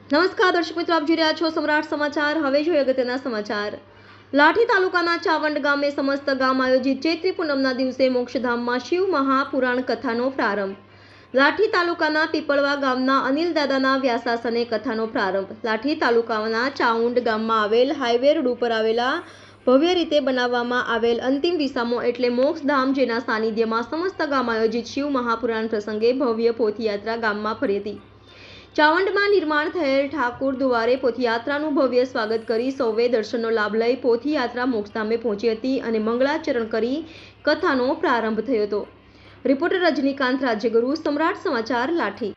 નમસ્કાર દર્શક મિત્રો, આપ જોઈ રહ્યા છો સમ્રાટ સમાચાર। હવે જોઈએ અગત્યના સમાચાર। લાઠી તાલુકાના ચાવંડ ગામે સમસ્ત ગામ આયોજિત ચૈત્રી પૂનમના દિવસે મોક્ષધામમાં શિવ મહાપુરાણ કથાનો પ્રારંભ। લાઠી તાલુકાના પીપળવા ગામના અનિલ દાદાના વ્યાસાસને કથાનો પ્રારંભ। લાઠી તાલુકાના ચાઉંડ ગામમાં આવેલ હાઈવે રોડ ઉપર આવેલા ભવ્ય રીતે બનાવવામાં આવેલ અંતિમ વિસામો એટલે મોક્ષધામ, જેના સાનિધ્યમાં સમસ્ત ગામ આયોજિત શિવ મહાપુરાણ પ્રસંગે ભવ્ય પોથયાત્રા ગામમાં ફરી હતી। ચાવંડમાં નિર્માણ થયેલ ઠાકોર દ્વારે પોથયાત્રાનું ભવ્ય સ્વાગત કરી સૌએ દર્શનનો લાભ લઈ પોથયાત્રા મોક્ષધામે પહોંચી હતી અને મંગળાચરણ કરી કથાનો પ્રારંભ થયો હતો। રિપોર્ટર રજનીકાંત રાજ્યગુરુ, સમ્રાટ સમાચાર, લાઠી।